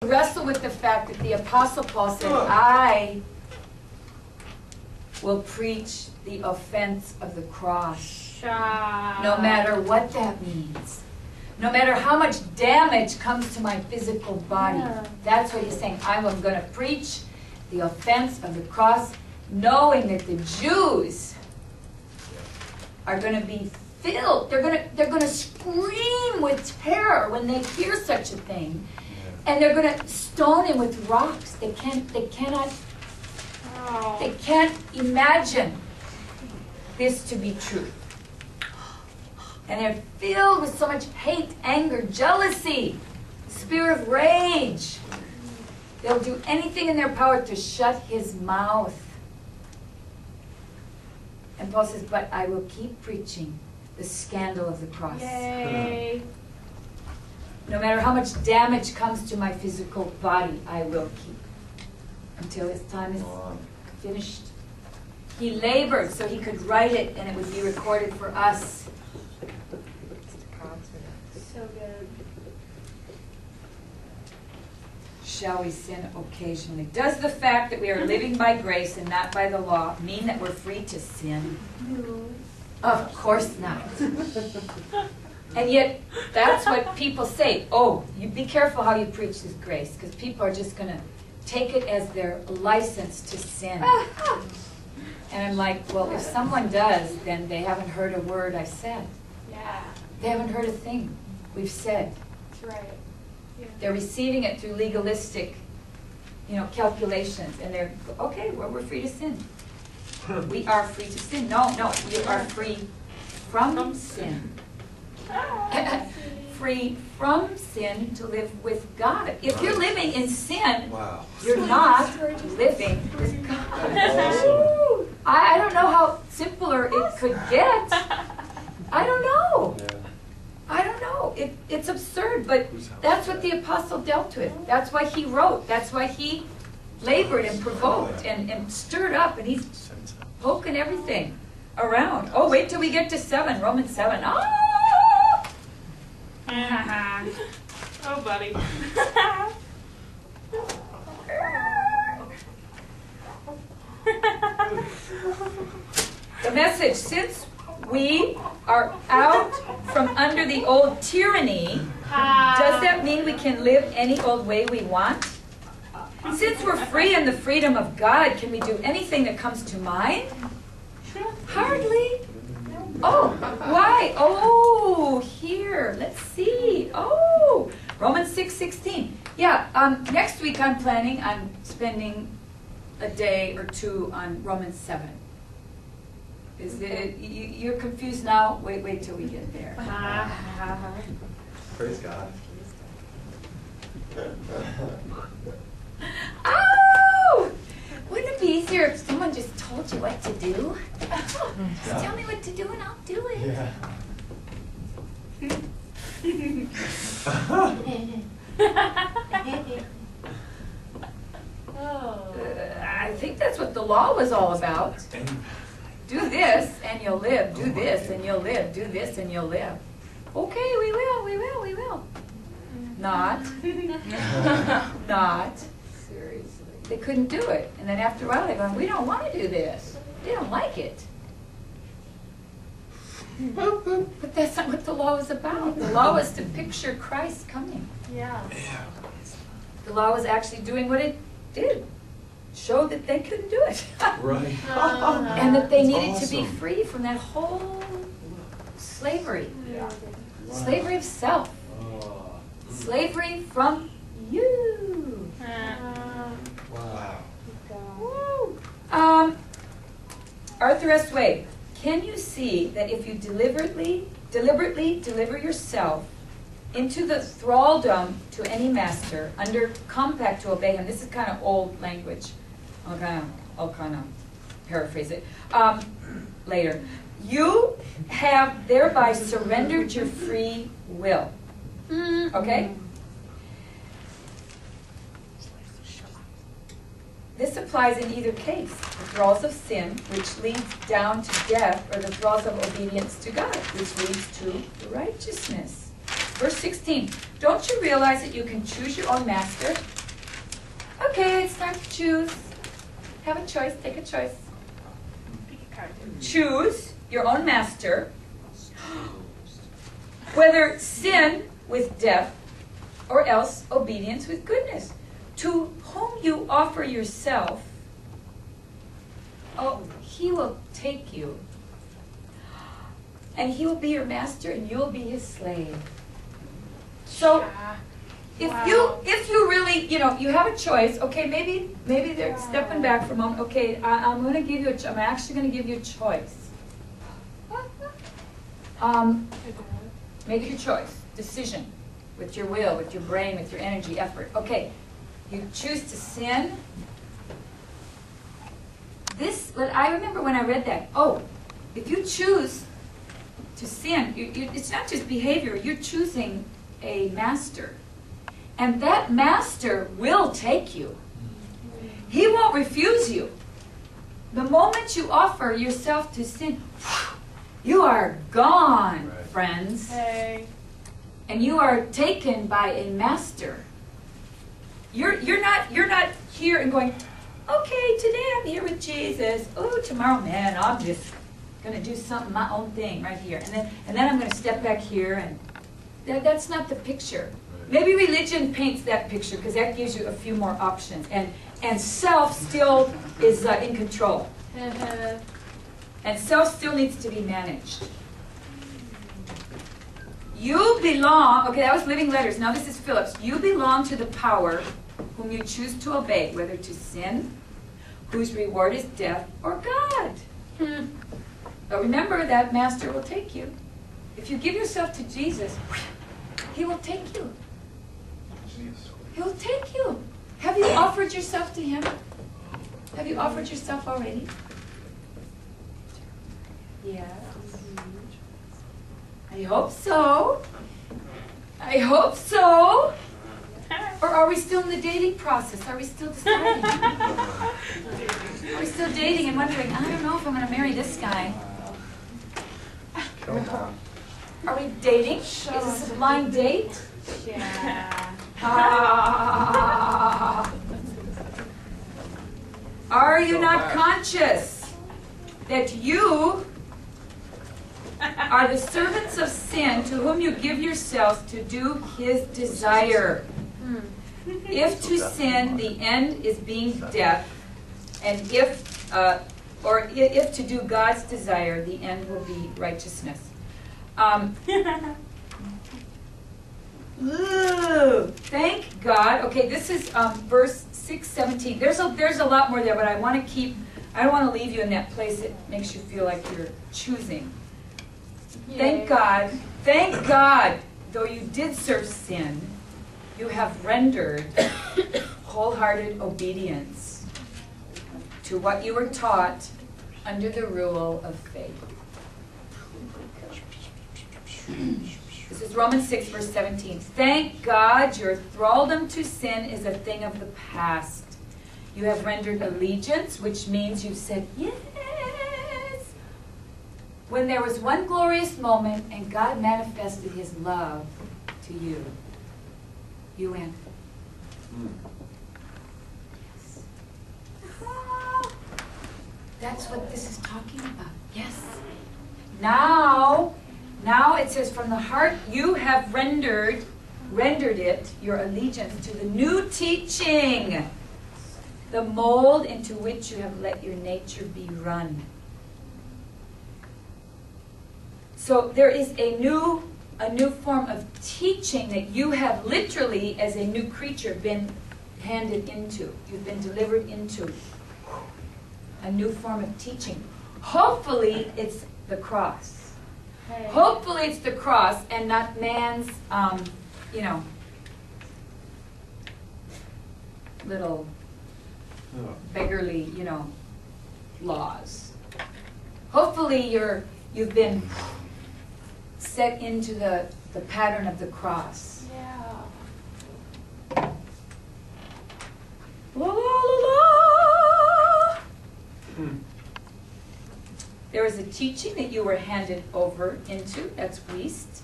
Wrestle with the fact that the Apostle Paul said, I will preach the offense of the cross. No matter what that means. No matter how much damage comes to my physical body. Yeah. That's what he's saying. I'm going to preach the offense of the cross, knowing that the Jews are going to be filled. They're going to scream with terror when they hear such a thing. And they're going to stone him with rocks. They can't imagine this to be true. And they're filled with so much hate, anger, jealousy, spirit of rage. They'll do anything in their power to shut his mouth. And Paul says, but I will keep preaching the scandal of the cross. Yay. No matter how much damage comes to my physical body, I will keep until his time is finished. He labored so he could write it and it would be recorded for us. So good. Shall we sin occasionally? Does the fact that we are living by grace and not by the law mean that we're free to sin? No. Of course not. And yet, that's what people say. Oh, you be careful how you preach this grace, because people are just going to take it as their license to sin. And I'm like, well, if someone does, then they haven't heard a word I've said. Yeah. They haven't heard a thing we've said. That's right. Yeah. They're receiving it through legalistic, calculations, and they're okay. Well, we're free to sin. We are free to sin. No, we are free from sin. Free from sin to live with God. If you're living in sin, you're not living with God. I don't know how simpler it could get. I don't know. I don't know. It's absurd, but that's what the apostle dealt with. That's why he wrote. That's why he labored and provoked and stirred up, and he's poking everything around. Oh, wait till we get to 7, Romans 7. Oh, buddy. The message, since we are out from under the old tyranny, does that mean we can live any old way we want? Since we're free in the freedom of God, can we do anything that comes to mind? Hardly. Oh, why? Oh, here. Let's see. Oh, Romans 6:16. Yeah, next week I'm planning on spending a day or two on Romans 7. Is it, you're confused now? Wait till we get there. Praise God. Oh! Wouldn't it be easier if someone just told you what to do? Just tell me what to do and I'll do it. I think that's what the law was all about. Do this and you'll live. Do this and you'll live. Do this and you'll live. Okay, we will. Not. Not. Seriously. They couldn't do it. And then after a while they go, we don't want to do this. They don't like it. But that's not what the law was about. The law was to picture Christ coming. Yeah. The law was actually doing what it did. Show that they couldn't do it. Right. And that they needed That's to be awesome. free from that whole slavery. Yeah. Slavery of self. Slavery from you. Wow. Woo. Arthur S. Wade, can you see that if you deliberately deliver yourself into the thraldom to any master under compact to obey him? This is kind of old language. I'll kind of paraphrase it later. You have thereby surrendered your free will. Okay? This applies in either case, the thralls of sin, which leads down to death, or the thralls of obedience to God, which leads to righteousness. Verse 16. Don't you realize that you can choose your own master? Okay, it's time to choose. Have a choice. Take a choice. Pick a card. Choose your own master. Whether sin with death or else obedience with goodness. To whom you offer yourself, oh, he will take you. And he will be your master and you'll be his slave. So if you really, you have a choice, okay, maybe they're stepping back for a moment. Okay, I'm going to give you I'm actually going to give you a choice. Make your choice, decision, with your will, with your brain, with your energy, effort. Okay, you choose to sin. I remember when I read that. Oh, if you choose to sin, it's not just behavior. You're choosing a master, and that master will take you. He won't refuse you. The moment you offer yourself to sin, you are gone, friends. Hey. And you are taken by a master. You're not here and going, okay, today I'm here with Jesus. Oh, tomorrow, man, I'm just gonna do something, my own thing right here. And then I'm gonna step back here, and that's not the picture. Maybe religion paints that picture because that gives you a few more options. And self still is in control. And self still needs to be managed. You belong, okay, that was Living Letters. Now this is Phillips. You belong to the power whom you choose to obey, whether to sin, whose reward is death, or God. But remember, that master will take you. If you give yourself to Jesus, he will take you. He will take you. Have you offered yourself to him? Have you offered yourself already? Yes. I hope so. I hope so. Or are we still in the dating process? Are we still deciding? Are we still dating and wondering, I don't know if I'm going to marry this guy? Are we dating? Is this a blind date? Yeah. Are you not conscious that you are the servants of sin to whom you give yourselves to do his desire? If to sin the end is being death, and if to do God's desire, the end will be righteousness. Ooh, thank God. Okay, this is verse 6:17. There's a lot more there, but I don't want to leave you in that place that makes you feel like you're choosing. Yay. Thank God, though you did serve sin, you have rendered wholehearted obedience to what you were taught under the rule of faith. This is Romans 6, verse 17. Thank God your thraldom to sin is a thing of the past. You have rendered allegiance, which means you've said yes. When there was one glorious moment and God manifested his love to you, you went, yes. That's what this is talking about. Yes. Now it says, from the heart you have rendered it, your allegiance, to the new teaching, the mold into which you have let your nature be run. So there is a new form of teaching that you have literally, as a new creature, been handed into. You've been delivered into a new form of teaching. Hopefully it's the cross. Hopefully it's the cross and not man's, little beggarly, laws. Hopefully you've been set into the pattern of the cross. Yeah. La, la, la, la. There was a teaching that you were handed over into. That's Wiest.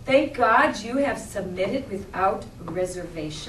Thank God you have submitted without reservation.